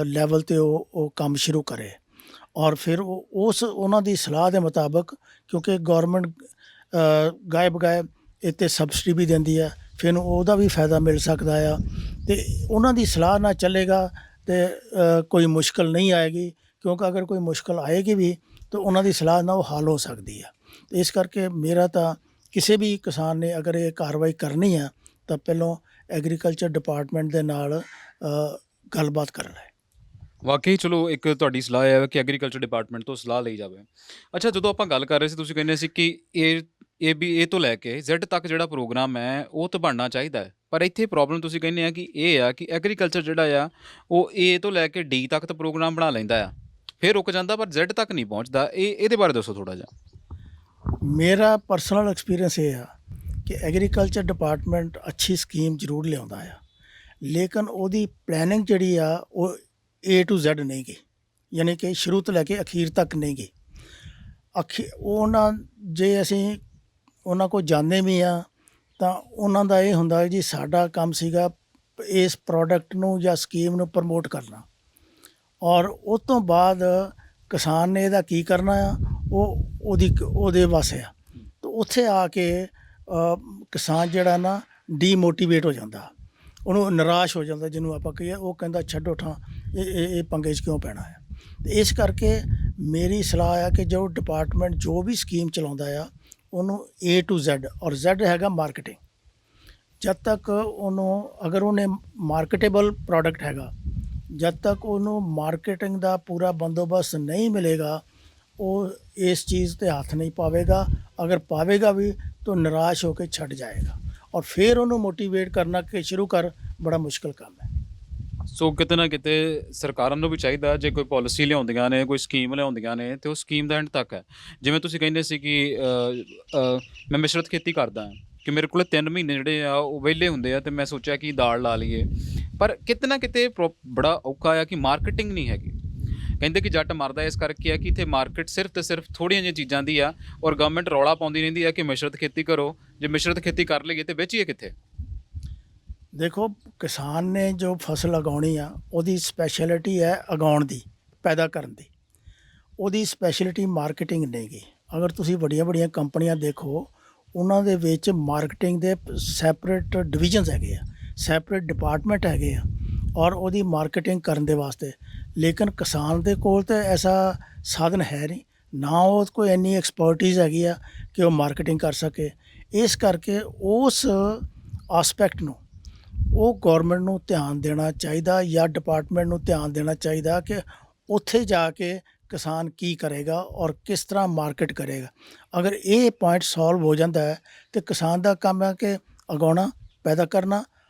[SPEAKER 1] ਲੈਵਲ 'ਤੇ ਉਹ ਕੰਮ ਸ਼ੁਰੂ ਕਰੇ। ਔਰ ਫਿਰ ਉਹ ਉਹਨਾਂ ਦੀ ਸਲਾਹ ਦੇ ਮੁਤਾਬਕ, ਕਿਉਂਕਿ ਗੌਰਮੈਂਟ ਗਾਏ ਬਗਾਏ ਇਹ 'ਤੇ ਸਬਸਿਡੀ ਵੀ ਦਿੰਦੀ ਹੈ, ਫਿਰ ਉਹਨੂੰ ਉਹਦਾ ਵੀ ਫਾਇਦਾ ਮਿਲ ਸਕਦਾ ਆ। ਅਤੇ ਉਹਨਾਂ ਦੀ ਸਲਾਹ ਨਾਲ ਚੱਲੇਗਾ ਅਤੇ ਕੋਈ ਮੁਸ਼ਕਲ ਨਹੀਂ ਆਏਗੀ, ਕਿਉਂਕਿ ਅਗਰ ਕੋਈ ਮੁਸ਼ਕਲ ਆਏਗੀ ਵੀ ਤਾਂ ਉਹਨਾਂ ਦੀ ਸਲਾਹ ਨਾਲ ਉਹ ਹੱਲ ਹੋ ਸਕਦੀ ਹੈ। ਅਤੇ ਇਸ ਕਰਕੇ ਮੇਰਾ ਤਾਂ ਕਿਸੇ ਵੀ ਕਿਸਾਨ ਨੇ ਅਗਰ ਇਹ ਕਾਰਵਾਈ ਕਰਨੀ ਆ ਤਾਂ ਪਹਿਲੋਂ ਐਗਰੀਕਲਚਰ ਡਿਪਾਰਟਮੈਂਟ ਦੇ ਨਾਲ ਗੱਲਬਾਤ ਕਰ ਲੈ।
[SPEAKER 2] ਵਾਕਈ ਚਲੋ ਇੱਕ ਤੁਹਾਡੀ ਸਲਾਹ ਹੈ ਕਿ ਐਗਰੀਕਲਚਰ ਡਿਪਾਰਟਮੈਂਟ ਤੋਂ ਸਲਾਹ ਲਈ ਜਾਵੇ। ਅੱਛਾ, ਜਦੋਂ ਆਪਾਂ ਗੱਲ ਕਰ ਰਹੇ ਸੀ ਤੁਸੀਂ ਕਹਿੰਦੇ ਸੀ ਕਿ ਏ ਤੋਂ ਲੈ ਕੇ ਜ਼ੈਡ ਤੱਕ ਜਿਹੜਾ ਪ੍ਰੋਗਰਾਮ ਹੈ ਉਹ ਤਾਂ ਬਣਨਾ ਚਾਹੀਦਾ ਹੈ, ਪਰ ਇੱਥੇ ਪ੍ਰੋਬਲਮ ਤੁਸੀਂ ਕਹਿੰਦੇ ਆ ਕਿ ਇਹ ਆ ਕਿ ਐਗਰੀਕਲਚਰ ਜਿਹੜਾ ਆ ਉਹ ਏ ਤੋਂ ਲੈ ਕੇ ਡੀ ਤੱਕ ਤਾਂ ਪ੍ਰੋਗਰਾਮ ਬਣਾ ਲੈਂਦਾ ਆ, ਫਿਰ ਰੁਕ ਜਾਂਦਾ ਪਰ ਜ਼ੈਡ ਤੱਕ ਨਹੀਂ ਪਹੁੰਚਦਾ। ਇਹਦੇ ਬਾਰੇ ਦੱਸੋ ਥੋੜ੍ਹਾ ਜਿਹਾ।
[SPEAKER 1] ਮੇਰਾ ਪਰਸਨਲ ਐਕਸਪੀਰੀਅੰਸ ਇਹ ਆ ਕਿ ਐਗਰੀਕਲਚਰ ਡਿਪਾਰਟਮੈਂਟ ਅੱਛੀ ਸਕੀਮ ਜ਼ਰੂਰ ਲਿਆਉਂਦਾ ਆ, ਲੇਕਿਨ ਉਹਦੀ ਪਲੈਨਿੰਗ ਜਿਹੜੀ ਆ ਉਹ ਏ ਟੂ ਜ਼ੈਡ ਨਹੀਂ ਗੀ, ਯਾਨੀ ਕਿ ਸ਼ੁਰੂ ਤੋਂ ਲੈ ਕੇ ਅਖੀਰ ਤੱਕ ਨਹੀਂ ਗੀ। ਉਹਨਾਂ ਜੇ ਅਸੀਂ ਉਹਨਾਂ ਕੋਲ ਜਾਂਦੇ ਵੀ ਆ ਤਾਂ ਉਹਨਾਂ ਦਾ ਇਹ ਹੁੰਦਾ ਜੀ ਸਾਡਾ ਕੰਮ ਸੀਗਾ ਇਸ ਪ੍ਰੋਡਕਟ ਨੂੰ ਜਾਂ ਸਕੀਮ ਨੂੰ ਪ੍ਰਮੋਟ ਕਰਨਾ, ਔਰ ਉਹ ਤੋਂ ਬਾਅਦ ਕਿਸਾਨ ਨੇ ਇਹਦਾ ਕੀ ਕਰਨਾ ਆ ਉਹਦੇ ਵਾਸਤੇ ਆ। ਤਾਂ ਉੱਥੇ ਆ ਕੇ ਕਿਸਾਨ ਜਿਹੜਾ ਨਾ ਡੀਮੋਟੀਵੇਟ ਹੋ ਜਾਂਦਾ, ਉਹਨੂੰ ਨਿਰਾਸ਼ ਹੋ ਜਾਂਦਾ, ਜਿਹਨੂੰ ਆਪਾਂ ਕਹੀਏ। ਉਹ ਕਹਿੰਦਾ ਛੱਡੋ ਠਾਂ, ਇਹ ਪੰਗੇ 'ਚ ਕਿਉਂ ਪੈਣਾ ਹੈ। ਅਤੇ ਇਸ ਕਰਕੇ ਮੇਰੀ ਸਲਾਹ ਆ ਕਿ ਜੋ ਡਿਪਾਰਟਮੈਂਟ ਜੋ ਵੀ ਸਕੀਮ ਚਲਾਉਂਦਾ ਆ ਉਹਨੂੰ ਏ ਟੂ ਜ਼ੈਡ, ਔਰ ਜ਼ੈਡ ਹੈਗਾ ਮਾਰਕੀਟਿੰਗ, ਜਦ ਤੱਕ ਉਹਨੂੰ ਅਗਰ ਉਹਨੇ ਮਾਰਕੀਟੇਬਲ ਪ੍ਰੋਡਕਟ ਹੈਗਾ, ਜਦ ਤੱਕ ਉਹਨੂੰ ਮਾਰਕੀਟਿੰਗ ਦਾ ਪੂਰਾ ਬੰਦੋਬਸਤ ਨਹੀਂ ਮਿਲੇਗਾ ਉਹ ਇਸ ਚੀਜ਼ 'ਤੇ ਹੱਥ ਨਹੀਂ ਪਾਵੇਗਾ। ਅਗਰ ਪਾਵੇਗਾ ਵੀ ਤਾਂ ਨਿਰਾਸ਼ ਹੋ ਕੇ ਛੱਡ ਜਾਏਗਾ, ਔਰ ਫਿਰ ਉਹਨੂੰ ਮੋਟੀਵੇਟ ਕਰਨਾ ਕਿ ਸ਼ੁਰੂ ਕਰ, ਬੜਾ ਮੁਸ਼ਕਿਲ ਕੰਮ ਹੈ।
[SPEAKER 2] ਸੋ ਕਿਤੇ ਨਾ ਕਿਤੇ ਸਰਕਾਰਾਂ ਨੂੰ ਵੀ ਚਾਹੀਦਾ ਜੇ ਕੋਈ ਪਾਲਿਸੀ ਲਿਆਉਂਦੀਆਂ ਨੇ, ਕੋਈ ਸਕੀਮ ਲਿਆਉਂਦੀਆਂ ਨੇ ਤੇ ਉਹ ਸਕੀਮ ਦਾ ਐਂਡ ਤੱਕ ਹੈ। ਜਿਵੇਂ ਤੁਸੀਂ ਕਹਿੰਦੇ ਸੀ ਕਿ ਮੈਂ ਮਿਸ਼ਰਤ ਖੇਤੀ ਕਰਦਾ ਹਾਂ, ਕਿ ਮੇਰੇ ਕੋਲ 3 ਮਹੀਨੇ ਜਿਹੜੇ ਆ ਉਹ ਵਿਹਲੇ ਹੁੰਦੇ ਆ ਤੇ ਮੈਂ ਸੋਚਿਆ ਕਿ ਦਾਲ ਲਾ ਲਈਏ, ਪਰ ਕਿਤੇ ਨਾ ਕਿਤੇ ਬੜਾ ਔਖਾ ਆ ਕਿ ਮਾਰਕੀਟਿੰਗ ਨਹੀਂ ਹੈਗੀ। ਕਹਿੰਦੇ ਕਿ ਜੱਟ ਮਰਦਾ ਇਸ ਕਰਕੇ ਆ ਕਿ ਇੱਥੇ ਮਾਰਕੀਟ ਸਿਰਫ ਤੇ ਸਿਰਫ ਥੋੜ੍ਹੀਆਂ ਜਿਹੀਆਂ ਚੀਜ਼ਾਂ ਦੀ ਆ, ਔਰ ਗਵਰਨਮੈਂਟ ਰੌਲਾ ਪਾਉਂਦੀ ਰਹਿੰਦੀ ਆ ਕਿ ਮਿਸ਼ਰਤ ਖੇਤੀ ਕਰੋ। ਜੇ ਮਿਸ਼ਰਤ ਖੇਤੀ ਕਰ ਲਈਏ ਤੇ ਵੇਚੀਏ ਕਿੱਥੇ?
[SPEAKER 1] ਦੇਖੋ ਕਿਸਾਨ ਨੇ ਜੋ ਫਸਲ ਉਗਾਉਣੀ ਆ ਉਹਦੀ ਸਪੈਸ਼ਲਿਟੀ ਹੈ ਉਗਾਉਣ ਦੀ, ਪੈਦਾ ਕਰਨ ਦੀ। ਉਹਦੀ ਸਪੈਸ਼ਲਿਟੀ ਮਾਰਕੀਟਿੰਗ ਨਹੀਂ ਗੀ। ਅਗਰ ਤੁਸੀਂ ਵੱਡੀਆਂ ਵੱਡੀਆਂ ਕੰਪਨੀਆਂ ਦੇਖੋ, ਉਹਨਾਂ ਦੇ ਵਿੱਚ ਮਾਰਕੀਟਿੰਗ ਦੇ ਸੈਪਰੇਟ ਡਿਵੀਜ਼ਨਸ ਹੈਗੇ ਆ, ਸੈਪਰੇਟ ਡਿਪਾਰਟਮੈਂਟ ਹੈਗੇ ਆ, ਔਰ ਉਹਦੀ ਮਾਰਕੀਟਿੰਗ ਕਰਨ ਦੇ ਵਾਸਤੇ। ਲੇਕਿਨ ਕਿਸਾਨ ਦੇ ਕੋਲ ਤਾਂ ਐਸਾ ਸਾਧਨ ਹੈ ਨਹੀਂ, ਨਾ ਉਹ ਕੋਈ ਇੰਨੀ ਐਕਸਪਰਟੀਜ਼ ਹੈਗੀ ਆ ਕਿ ਉਹ ਮਾਰਕੀਟਿੰਗ ਕਰ ਸਕੇ। ਇਸ ਕਰਕੇ ਉਸ ਆਸਪੈਕਟ ਨੂੰ ਉਹ ਗੌਰਮੈਂਟ ਨੂੰ ਧਿਆਨ ਦੇਣਾ ਚਾਹੀਦਾ, ਜਾਂ ਡਿਪਾਰਟਮੈਂਟ ਨੂੰ ਧਿਆਨ ਦੇਣਾ ਚਾਹੀਦਾ ਕਿ ਉੱਥੇ ਜਾ ਕੇ ਕਿਸਾਨ ਕੀ ਕਰੇਗਾ ਔਰ ਕਿਸ ਤਰ੍ਹਾਂ ਮਾਰਕੀਟ ਕਰੇਗਾ। ਅਗਰ ਇਹ ਪੁਆਇੰਟ ਸੋਲਵ ਹੋ ਜਾਂਦਾ ਹੈ ਤਾਂ ਕਿਸਾਨ ਦਾ ਕੰਮ ਹੈ ਕਿ ਉਗਾਉਣਾ, ਪੈਦਾ ਕਰਨਾ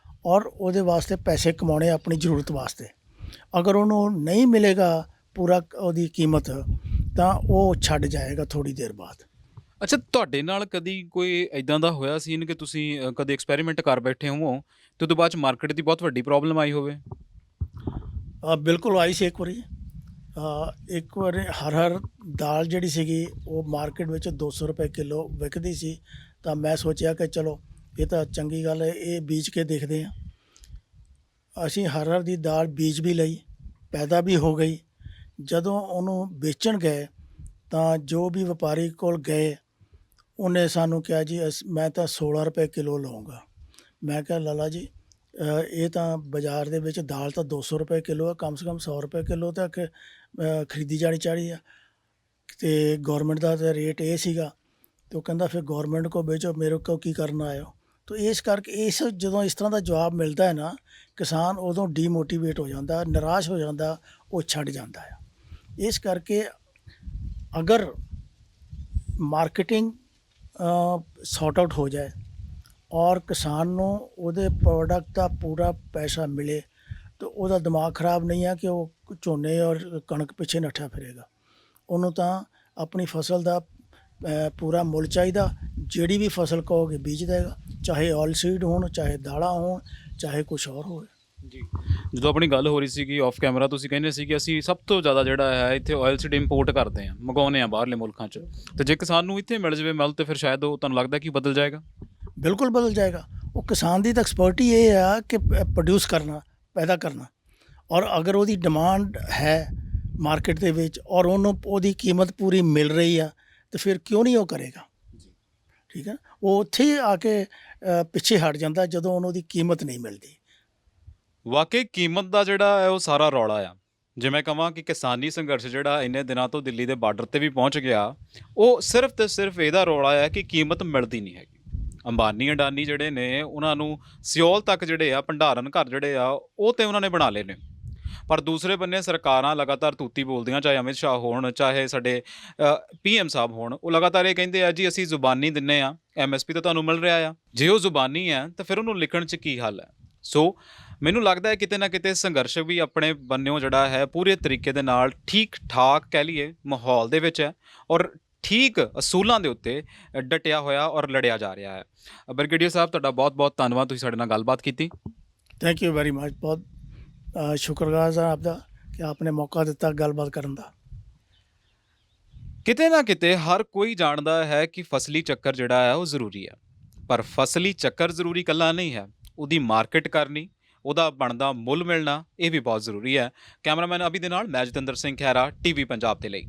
[SPEAKER 1] ਔਰ ਉਹਦੇ ਵਾਸਤੇ ਪੈਸੇ ਕਮਾਉਣੇ ਆਪਣੀ ਜ਼ਰੂਰਤ ਵਾਸਤੇ। ਅਗਰ ਉਹਨੂੰ ਨਹੀਂ ਮਿਲੇਗਾ ਪੂਰਾ ਉਹਦੀ ਕੀਮਤ ਤਾਂ ਉਹ ਛੱਡ ਜਾਏਗਾ ਥੋੜ੍ਹੀ ਦੇਰ ਬਾਅਦ।
[SPEAKER 2] ਅੱਛਾ, ਤੁਹਾਡੇ ਨਾਲ ਕਦੀ ਕੋਈ ਇੱਦਾਂ ਦਾ ਹੋਇਆ ਸੀਨ ਕਿ ਤੁਸੀਂ ਕਦੇ ਐਕਸਪੈਰੀਮੈਂਟ ਕਰ ਬੈਠੇ ਹੋਵੋ ਤੇ ਉਦੋਂ ਬਾਅਦ 'ਚ ਮਾਰਕੀਟ ਦੀ ਬਹੁਤ ਵੱਡੀ ਪ੍ਰੋਬਲਮ ਆਈ ਹੋਵੇ?
[SPEAKER 1] ਬਿਲਕੁਲ ਆਈ ਸੀ ਇੱਕ ਵਾਰੀ। ਇੱਕ ਵਾਰੀ ਹਰ ਦਾਲ ਜਿਹੜੀ ਸੀਗੀ ਉਹ ਮਾਰਕੀਟ ਵਿੱਚ 200 ਰੁਪਏ ਕਿਲੋ ਵਿਕਦੀ ਸੀ, ਤਾਂ ਮੈਂ ਸੋਚਿਆ ਕਿ ਚਲੋ ਇਹ ਤਾਂ ਚੰਗੀ ਗੱਲ ਹੈ, ਇਹ ਬੀਜ ਕੇ ਦੇਖਦੇ ਹਾਂ। ਅਸੀਂ ਹਰ ਦੀ ਦਾਲ ਬੀਜ ਵੀ ਲਈ, ਪੈਦਾ ਵੀ ਹੋ ਗਈ। ਜਦੋਂ ਉਹਨੂੰ ਵੇਚਣ ਗਏ ਤਾਂ ਜੋ ਵੀ ਵਪਾਰੀ ਕੋਲ ਗਏ ਉਹਨੇ ਸਾਨੂੰ ਕਿਹਾ ਜੀ ਮੈਂ ਤਾਂ 16 ਰੁਪਏ ਕਿਲੋ ਲਵਾਂਗਾ। ਮੈਂ ਕਿਹਾ ਲਾਲਾ ਜੀ ਇਹ ਤਾਂ ਬਾਜ਼ਾਰ ਦੇ ਵਿੱਚ ਦਾਲ ਤਾਂ 200 ਰੁਪਏ ਕਿਲੋ ਹੈ, ਕਮ ਸੇ ਕਮ 100 ਰੁਪਏ ਕਿਲੋ ਤੱਕ ਖਰੀਦੀ ਜਾਣੀ ਚਾਹੀਦੀ ਆ, ਅਤੇ ਗੌਰਮੈਂਟ ਦਾ ਤਾਂ ਰੇਟ ਇਹ ਸੀਗਾ। ਅਤੇ ਉਹ ਕਹਿੰਦਾ ਫਿਰ ਗੌਰਮੈਂਟ ਕੋਲ ਵੇਚੋ, ਮੇਰੇ ਕੋਲ ਕੀ ਕਰਨ ਆਏ ਹੋ। ਤਾਂ ਇਸ ਕਰਕੇ ਜਦੋਂ ਇਸ ਤਰ੍ਹਾਂ ਦਾ ਜਵਾਬ ਮਿਲਦਾ ਹੈ ਨਾ, ਕਿਸਾਨ ਉਦੋਂ ਡੀਮੋਟੀਵੇਟ ਹੋ ਜਾਂਦਾ, ਨਿਰਾਸ਼ ਹੋ ਜਾਂਦਾ, ਉਹ ਛੱਡ ਜਾਂਦਾ ਆ। ਇਸ ਕਰਕੇ ਅਗਰ ਮਾਰਕੀਟਿੰਗ ਸੌਟ ਆਊਟ ਹੋ ਜਾਏ ਔਰ ਕਿਸਾਨ ਨੂੰ ਉਹਦੇ ਪ੍ਰੋਡਕਟ ਦਾ ਪੂਰਾ ਪੈਸਾ ਮਿਲੇ ਤਾਂ ਉਹਦਾ ਦਿਮਾਗ ਖਰਾਬ ਨਹੀਂ ਹੈ ਕਿ ਉਹ ਝੋਨੇ ਔਰ ਕਣਕ ਪਿੱਛੇ ਨੱਠਾ ਫਿਰੇਗਾ। ਉਹਨੂੰ ਤਾਂ ਆਪਣੀ ਫਸਲ ਦਾ ਪੂਰਾ ਮੁੱਲ ਚਾਹੀਦਾ। ਜਿਹੜੀ ਵੀ ਫਸਲ ਕਹੋਗੇ ਬੀਜ ਦੇਗਾ, ਚਾਹੇ ਆਇਲ ਸੀਡ ਹੋਣ, ਚਾਹੇ ਦਾਲਾਂ ਹੋਣ, ਚਾਹੇ ਕੁਛ ਹੋਰ ਹੋਵੇ।
[SPEAKER 2] ਜੀ, ਜਦੋਂ ਆਪਣੀ ਗੱਲ ਹੋ ਰਹੀ ਸੀਗੀ ਆਫ ਕੈਮਰਾ, ਤੁਸੀਂ ਕਹਿੰਦੇ ਸੀ ਕਿ ਅਸੀਂ ਸਭ ਤੋਂ ਜ਼ਿਆਦਾ ਜਿਹੜਾ ਹੈ ਇੱਥੇ ਆਇਲ ਸੀਡ ਇੰਪੋਰਟ ਕਰਦੇ ਹਾਂ, ਮੰਗਵਾਉਂਦੇ ਹਾਂ ਬਾਹਰਲੇ ਮੁਲਕਾਂ 'ਚ, ਤੇ ਜੇ ਕਿਸਾਨ ਨੂੰ ਇੱਥੇ ਮਿਲ ਜਾਵੇ ਮੁੱਲ, ਤੇ ਫਿਰ ਸ਼ਾਇਦ ਉਹ ਤੁਹਾਨੂੰ ਲੱਗਦਾ ਕਿ ਬਦਲ ਜਾਏਗਾ।
[SPEAKER 1] ਬਿਲਕੁਲ ਬਦਲ ਜਾਏਗਾ। ਉਹ ਕਿਸਾਨ ਦੀ ਤਾਂ ਐਕਸਪਰਟੀ ਇਹ ਆ ਕਿ ਪ੍ਰੋਡਿਊਸ ਕਰਨਾ, ਪੈਦਾ ਕਰਨਾ, ਔਰ ਅਗਰ ਉਹਦੀ ਡਿਮਾਂਡ ਹੈ ਮਾਰਕੀਟ ਦੇ ਵਿੱਚ ਔਰ ਉਹਨੂੰ ਉਹਦੀ ਕੀਮਤ ਪੂਰੀ ਮਿਲ ਰਹੀ ਆ, ਤਾਂ ਫਿਰ ਕਿਉਂ ਨਹੀਂ ਉਹ ਕਰੇਗਾ। ਠੀਕ ਹੈ, ਉਹ ਉੱਥੇ ਹੀ ਆ ਕੇ ਪਿੱਛੇ ਹਟ ਜਾਂਦਾ ਜਦੋਂ ਉਹਨੂੰ ਉਹਦੀ ਕੀਮਤ ਨਹੀਂ ਮਿਲਦੀ।
[SPEAKER 2] ਵਾਕਈ ਕੀਮਤ ਦਾ ਜਿਹੜਾ ਹੈ ਉਹ ਸਾਰਾ ਰੌਲਾ ਆ। ਜੇ ਮੈਂ ਕਹਾਂ ਕਿ ਕਿਸਾਨੀ ਸੰਘਰਸ਼ ਜਿਹੜਾ ਇੰਨੇ ਦਿਨਾਂ ਤੋਂ ਦਿੱਲੀ ਦੇ ਬਾਰਡਰ ਤੇ ਵੀ ਪਹੁੰਚ ਗਿਆ, ਉਹ ਸਿਰਫ ਤੇ ਸਿਰਫ ਇਹਦਾ ਰੌਲਾ ਹੈ ਕਿ ਕੀਮਤ ਮਿਲਦੀ ਨਹੀਂ ਹੈਗੀ। ਅੰਬਾਨੀ ਅਡਾਨੀ ਜਿਹੜੇ ਨੇ, ਉਹਨਾਂ ਨੂੰ ਸਿਓਲ ਤੱਕ ਜਿਹੜੇ ਆ ਭੰਡਾਰਨ ਘਰ ਜਿਹੜੇ ਆ ਉਹ ਤੇ ਉਹਨਾਂ ਨੇ ਬਣਾ ਲਏ ਨੇ, ਪਰ ਦੂਸਰੇ ਬੰਨੇ ਸਰਕਾਰਾਂ ਲਗਾਤਾਰ ਤੂਤੀ ਬੋਲਦੀਆਂ, ਚਾਹੇ ਅਮਿਤ ਸ਼ਾਹ ਹੋਣ, ਚਾਹੇ ਸਾਡੇ PM ਸਾਹਿਬ ਹੋਣ, ਉਹ ਲਗਾਤਾਰ ਇਹ ਕਹਿੰਦੇ ਆ ਜੀ ਅਸੀਂ ਜ਼ੁਬਾਨੀ ਦਿੰਨੇ ਆ, MSP ਤਾਂ ਤੁਹਾਨੂੰ ਮਿਲ ਰਿਹਾ ਆ। ਜੇ ਉਹ ਜ਼ੁਬਾਨੀ ਹੈ ਤਾਂ ਫਿਰ ਉਹਨੂੰ ਲਿਖਣ 'ਚ ਕੀ ਹੱਲ ਹੈ। ਸੋ ਮੈਨੂੰ ਲੱਗਦਾ ਹੈ ਕਿਤੇ ਨਾ ਕਿਤੇ ਸੰਘਰਸ਼ ਵੀ ਆਪਣੇ ਬੰਨਿਓ ਜਿਹੜਾ ਹੈ ਪੂਰੇ ਤਰੀਕੇ ਦੇ ਨਾਲ ਠੀਕ ਠਾਕ ਕਹਿ ਲਈਏ ਮਾਹੌਲ ਦੇ ਵਿੱਚ ਹੈ, ਔਰ ਠੀਕ ਅਸੂਲਾਂ ਦੇ ਉੱਤੇ ਡਟਿਆ ਹੋਇਆ ਔਰ ਲੜਿਆ ਜਾ ਰਿਹਾ ਹੈ। ਬ੍ਰਿਗੇਡੀਅਰ ਸਾਹਿਬ, ਤੁਹਾਡਾ ਬਹੁਤ ਬਹੁਤ ਧੰਨਵਾਦ, ਤੁਸੀਂ ਸਾਡੇ ਨਾਲ ਗੱਲਬਾਤ ਕੀਤੀ।
[SPEAKER 1] Thank you very much. ਬਹੁਤ ਸ਼ੁਕਰਗੁਜ਼ਾਰ ਹਾਂ ਆਪਦਾ ਕਿ ਆਪਨੇ ਮੌਕਾ ਦਿੱਤਾ ਗੱਲਬਾਤ ਕਰਨ ਦਾ।
[SPEAKER 2] ਕਿਤੇ ਨਾ ਕਿਤੇ ਹਰ ਕੋਈ ਜਾਣਦਾ ਹੈ ਕਿ ਫਸਲੀ ਚੱਕਰ ਜਿਹੜਾ ਹੈ ਉਹ ਜ਼ਰੂਰੀ ਹੈ, ਪਰ ਫਸਲੀ ਚੱਕਰ ਜ਼ਰੂਰੀ ਇਕੱਲਾ ਨਹੀਂ ਹੈ, ਉਹਦੀ ਮਾਰਕੀਟ ਕਰਨੀ, ਉਹਦਾ ਬਣਦਾ ਮੁੱਲ ਮਿਲਣਾ, ਇਹ ਵੀ ਬਹੁਤ ਜ਼ਰੂਰੀ ਹੈ। ਕੈਮਰਾਮੈਨ ਅਭੀ ਦੇ ਨਾਲ ਮੈਂ ਜਤਿੰਦਰ ਸਿੰਘ ਖਹਿਰਾ, TV ਪੰਜਾਬ ਦੇ ਲਈ।